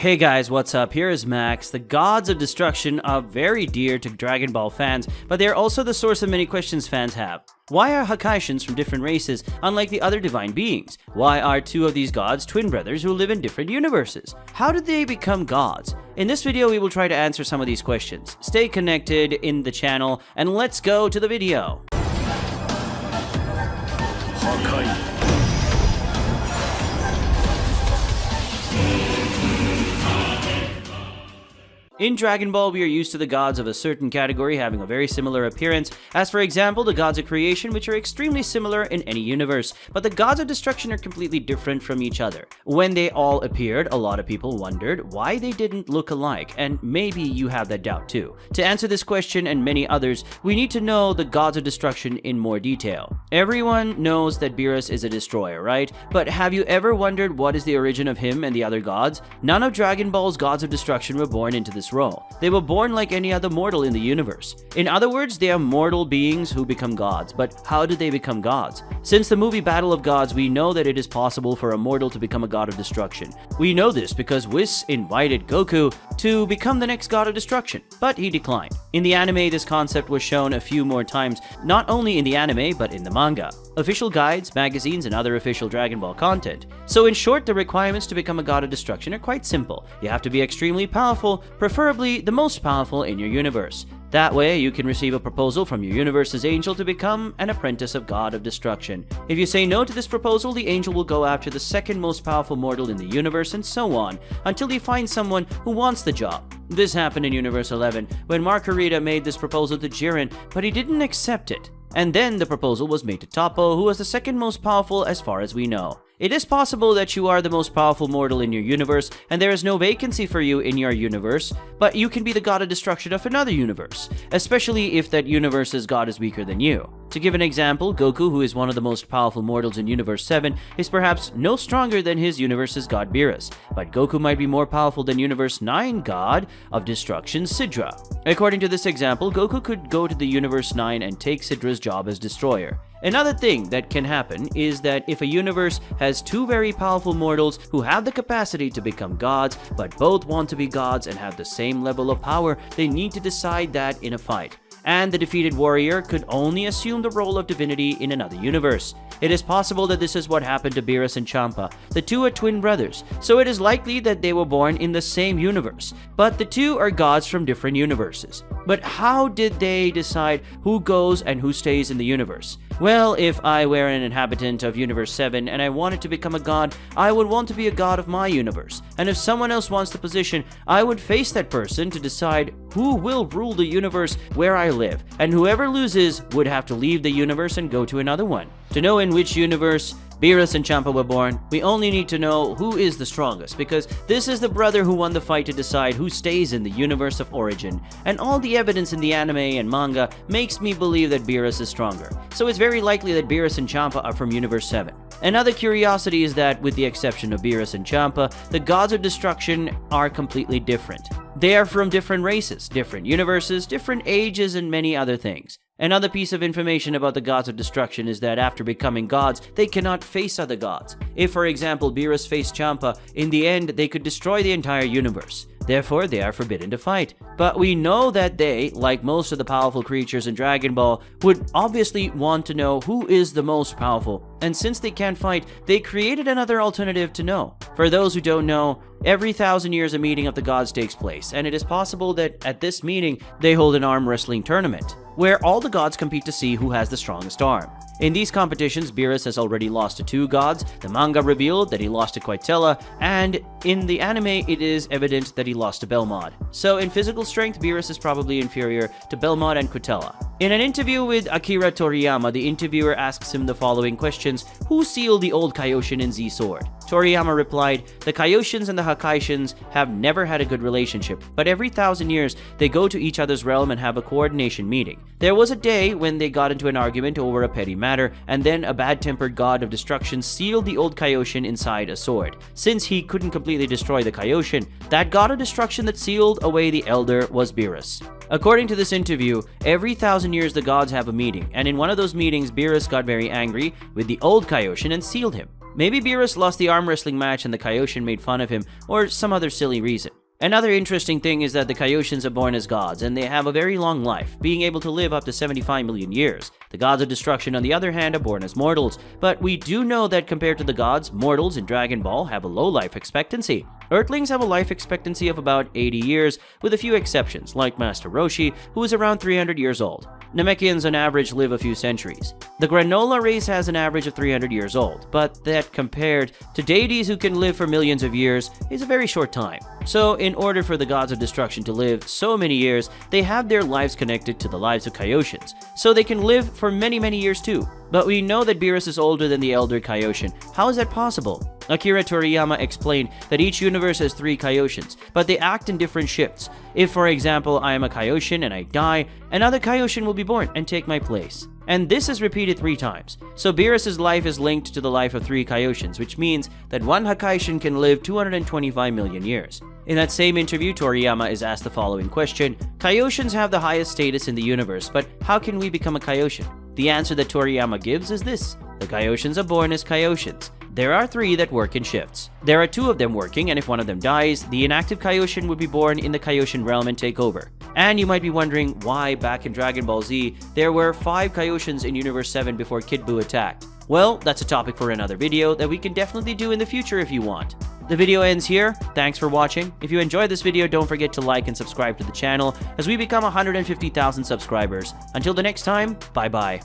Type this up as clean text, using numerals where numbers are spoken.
Hey guys, what's up? Here is Max. The gods of destruction are very dear to Dragon Ball fans, but they are also the source of many questions fans have. Why are Hakaishins from different races, unlike the other divine beings? Why are two of these gods twin brothers who live in different universes? How did they become gods? In this video, we will try to answer some of these questions. Stay connected in the channel, and let's go to the video. Hakai. In Dragon Ball, we are used to the gods of a certain category having a very similar appearance, as for example, the gods of creation, which are extremely similar in any universe, but the gods of destruction are completely different from each other. When they all appeared, a lot of people wondered why they didn't look alike, and maybe you have that doubt too. To answer this question and many others, we need to know the gods of destruction in more detail. Everyone knows that Beerus is a destroyer, right? But have you ever wondered what is the origin of him and the other gods? None of Dragon Ball's gods of destruction were born into this role. They were born like any other mortal in the universe. In other words, they are mortal beings who become gods. But how did they become gods? Since the movie Battle of Gods, we know that it is possible for a mortal to become a god of destruction. We know this because Whis invited Goku to become the next god of destruction, but he declined. In the anime, this concept was shown a few more times, not only in the anime, but in the manga, official guides, magazines, and other official Dragon Ball content. So in short, the requirements to become a god of destruction are quite simple. You have to be extremely powerful, preferably the most powerful in your universe. That way, you can receive a proposal from your universe's angel to become an apprentice of God of Destruction. If you say no to this proposal, the angel will go after the second most powerful mortal in the universe and so on, until he finds someone who wants the job. This happened in Universe 11, when Margarita made this proposal to Jiren, but he didn't accept it. And then the proposal was made to Toppo, who was the second most powerful as far as we know. It is possible that you are the most powerful mortal in your universe, and there is no vacancy for you in your universe, but you can be the god of destruction of another universe, especially if that universe's god is weaker than you. To give an example, Goku, who is one of the most powerful mortals in Universe 7, is perhaps no stronger than his universe's god Beerus, but Goku might be more powerful than Universe 9 god of destruction Sidra. According to this example, Goku could go to the Universe 9 and take Sidra's job as destroyer. Another thing that can happen is that if a universe has two very powerful mortals who have the capacity to become gods, but both want to be gods and have the same level of power, they need to decide that in a fight. And the defeated warrior could only assume the role of divinity in another universe. It is possible that this is what happened to Beerus and Champa. The two are twin brothers, so it is likely that they were born in the same universe, but the two are gods from different universes. But how did they decide who goes and who stays in the universe? Well, if I were an inhabitant of Universe 7 and I wanted to become a god, I would want to be a god of my universe. And if someone else wants the position, I would face that person to decide who will rule the universe where I live. And whoever loses would have to leave the universe and go to another one. To know in which universe Beerus and Champa were born, we only need to know who is the strongest, because this is the brother who won the fight to decide who stays in the universe of origin, and all the evidence in the anime and manga makes me believe that Beerus is stronger, so it's very likely that Beerus and Champa are from Universe 7. Another curiosity is that, with the exception of Beerus and Champa, the gods of destruction are completely different. They are from different races, different universes, different ages, and many other things. Another piece of information about the gods of destruction is that after becoming gods, they cannot face other gods. If, for example, Beerus faced Champa, in the end, they could destroy the entire universe. Therefore, they are forbidden to fight. But we know that they, like most of the powerful creatures in Dragon Ball, would obviously want to know who is the most powerful. And since they can't fight, they created another alternative to know. For those who don't know, every 1,000 years a meeting of the gods takes place, and it is possible that at this meeting, they hold an arm wrestling tournament, where all the gods compete to see who has the strongest arm. In these competitions, Beerus has already lost to two gods. The manga revealed that he lost to Quitella, and in the anime, it is evident that he lost to Belmod. So in physical strength, Beerus is probably inferior to Belmod and Quitella. In an interview with Akira Toriyama, the interviewer asks him the following questions: who sealed the old Kaioshin and Z-Sword? Toriyama replied, the Kaioshins and the Hakaishins have never had a good relationship, but every 1,000 years, they go to each other's realm and have a coordination meeting. There was a day when they got into an argument over a petty matter, and then a bad-tempered god of destruction sealed the old Kaioshin inside a sword. Since he couldn't completely destroy the Kaioshin, that god of destruction that sealed away the elder was Beerus. According to this interview, every 1,000 years the gods have a meeting, and in one of those meetings, Beerus got very angry with the old Kaioshin and sealed him. Maybe Beerus lost the arm wrestling match and the Kaioshin made fun of him, or some other silly reason. Another interesting thing is that the Kaioshins are born as gods, and they have a very long life, being able to live up to 75 million years. The gods of destruction, on the other hand, are born as mortals, but we do know that compared to the gods, mortals in Dragon Ball have a low life expectancy. Earthlings have a life expectancy of about 80 years, with a few exceptions, like Master Roshi, who is around 300 years old. Namekians on average live a few centuries. The Granola race has an average of 300 years old, but that compared to deities who can live for millions of years is a very short time. So in order for the gods of destruction to live so many years, they have their lives connected to the lives of Kaioshins, so they can live for many years too. But we know that Beerus is older than the elder Kaioshin. How is that possible? Akira Toriyama explained that each universe has 3 Kaioshins, but they act in different shifts. If, for example, I am a Kaioshin and I die, another Kaioshin will be born and take my place. And this is repeated 3 times. So Beerus' life is linked to the life of 3 Kaioshins, which means that one Hakaishin can live 225 million years. In that same interview, Toriyama is asked the following question: Kaioshins have the highest status in the universe, but how can we become a Kaioshin? The answer that Toriyama gives is this: the Kaioshins are born as Kaioshins. There are 3 that work in shifts. There are 2 of them working, and if one of them dies, the inactive Kaioshin would be born in the Kaioshin realm and take over. And you might be wondering why back in Dragon Ball Z, there were 5 Kaioshins in Universe 7 before Kid Buu attacked. Well, that's a topic for another video that we can definitely do in the future if you want. The video ends here. Thanks for watching. If you enjoyed this video, don't forget to like and subscribe to the channel as we become 150,000 subscribers. Until the next time, bye bye.